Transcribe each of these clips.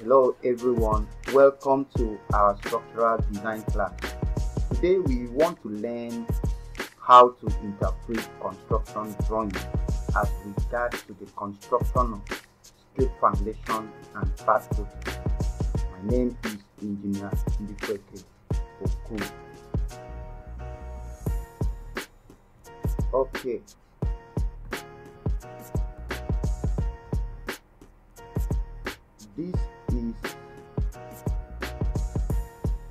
Hello everyone, welcome to our structural design class. Today we want to learn how to interpret construction drawing as regards to the construction of strip foundation and part footing. My name is Engineer Ndikweke Oku. Okay. This is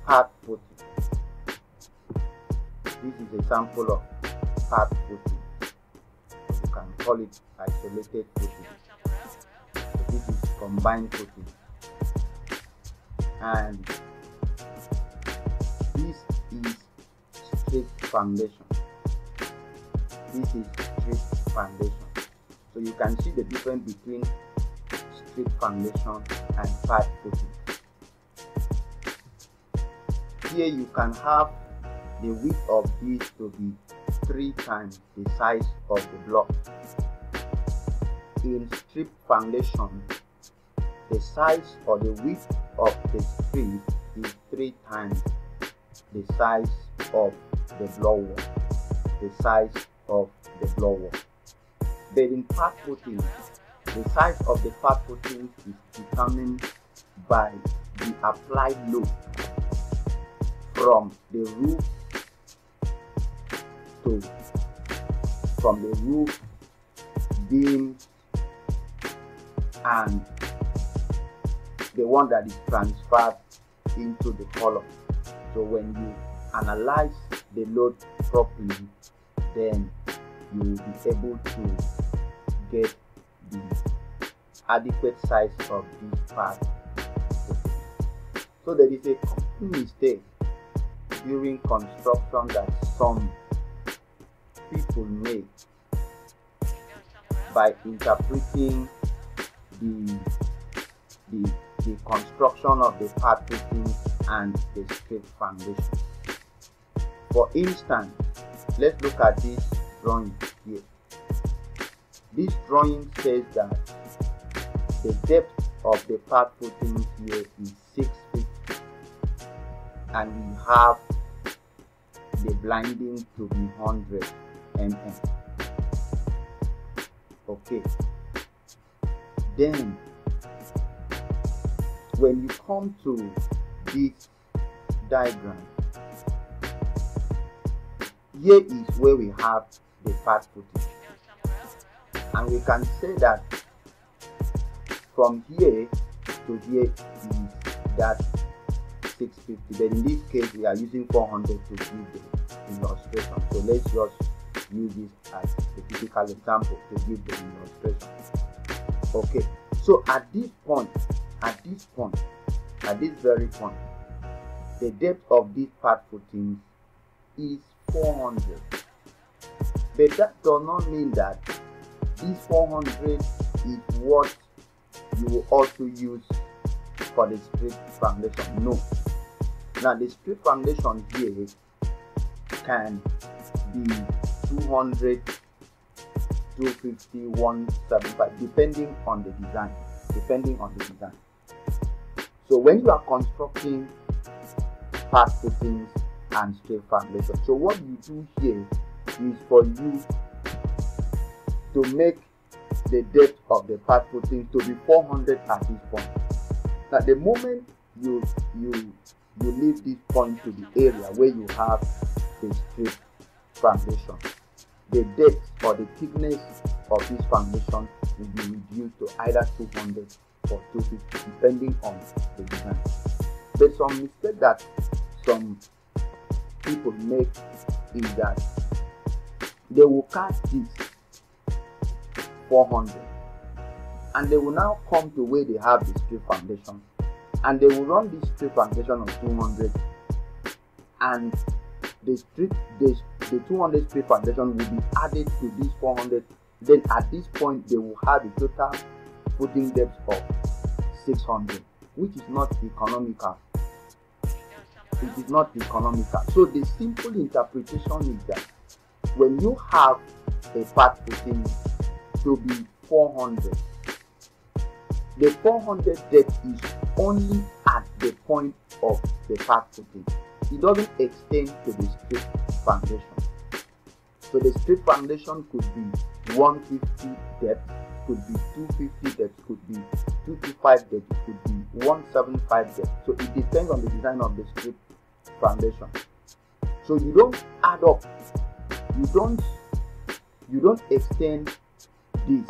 part footing. This is a sample of part footing. You can call it isolated footing. So this is combined footing. And this is strip foundation. This is strip foundation. So you can see the difference between strip foundation and part footing. Here you can have the width of this to be 3 times the size of the block. In strip foundation, the size or the width of the strip is 3 times the size of the block wall. The size of the block wall. But in part footing, the size of the part footing is determined by the applied load from the roof beam and the one that is transferred into the column. So when you analyze the load properly, then you will be able to get the adequate size of this part. So there is a common mistake during construction that some people make by interpreting the construction of the part footing and the strip foundation. For instance, let's look at this drawing here. This drawing says that the depth of the part footing here is 650 and we have the blinding to be 100 mm. Okay. Then when you come to this diagram, here is where we have the part footing. And we can say that from here to here is that 650, but in this case we are using 400 to give the illustration. So let's just use this as a typical example to give the illustration. Okay, so at this very point, the depth of this part footing is 400. But that does not mean that this 400 is what you will also use for the strip foundation. No. Now the strip foundation here can be 200, 250, 175 depending on the design. So when you are constructing part footings and strip foundation, so what you do here is for you to make the depth of the part footing to be 400 at this point. Now the moment you leave this point to the area where you have the strip foundation, the depth or the thickness of this foundation will be reduced to either 200 or 250 depending on the design. But some mistake that some people make is that they will cast this 400 and they will now come to where they have the strip foundation and they will run this strip foundation of 200 and the 200 strip foundation will be added to this 400. Then at this point they will have a total footing depth of 600, which is not economical. It is not economical. So the simple interpretation is that when you have a part footing to be 400 the 400 depth is only at the point of the path footing. It doesn't extend to the strip foundation. So the strip foundation could be 150 depth, could be 250 depth, could be 225 depth, could be 175 depth. So it depends on the design of the strip foundation. So you don't add up, you don't extend this.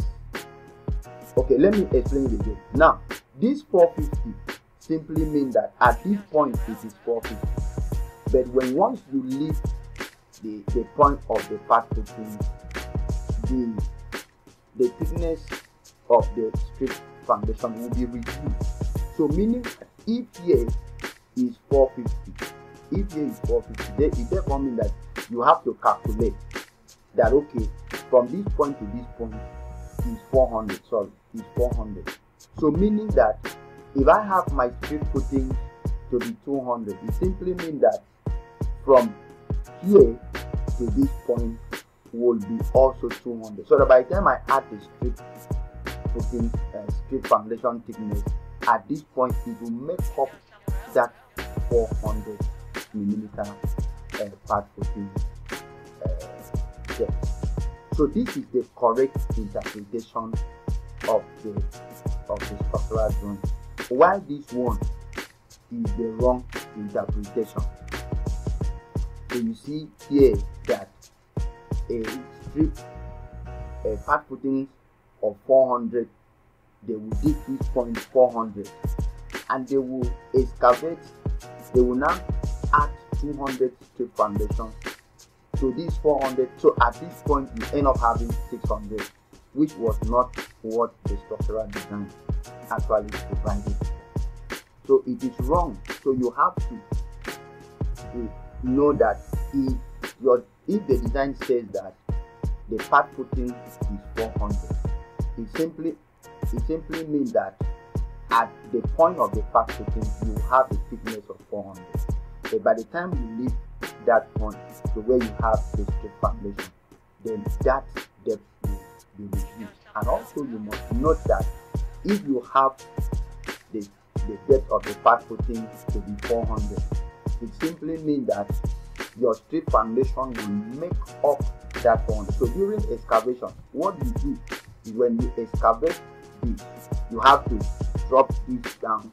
Okay, let me explain it again. Now, this 450 simply means that at this point it is 450. But once you leave the point of the path footing, the thickness of the strip foundation will be reduced. So meaning if here is 450, it therefore means that you have to calculate that, okay, from this point to this point is 400. So meaning that if I have my strip footing to be 200, it simply means that from here to this point will be also 200. So that by the time I add the strip footing, strip foundation thickness, at this point it will make up that 400 millimeter path footing depth. So this is the correct interpretation of the structural drawing, while this one is the wrong interpretation. So you see here that a path footing of 400, they will dig this point 400 and they will excavate, they will now add 200 strip foundation to this 400. So at this point you end up having 600, which was not what the structural design actually provided. So it is wrong. So you have to know that if the design says that the path footing is 400, it simply means that at the point of the path footing you have a thickness of 400. But by the time you leave that point to where you have the strip foundation, then that depth will be reduced. And also you must note that if you have the depth of the path footing to be 400, it simply means that your strip foundation will make up that 400. So during excavation, what you do is when you excavate this, you have to drop this down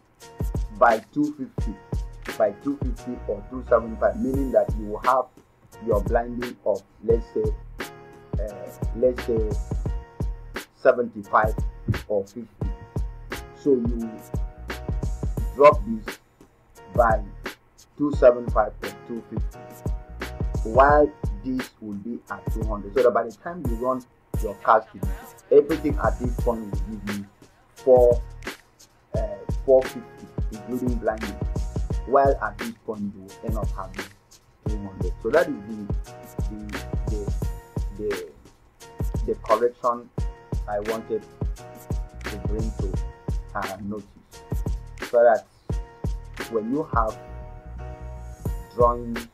by 250 or 275, meaning that you will have your blinding of let's say 75 or 50. So you drop this by 275 or 250, while this will be at 200. So that by the time you run your casting, everything at this point will give you 450, including blinding, while at this point you will end up having 200. So that is the correction I wanted to bring to notice, so that when you have drawings,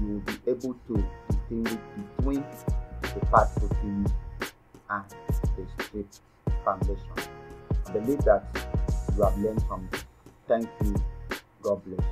you will be able to distinguish between the path footing and the strip foundation. I believe that you have learned something. Thank you. God bless you.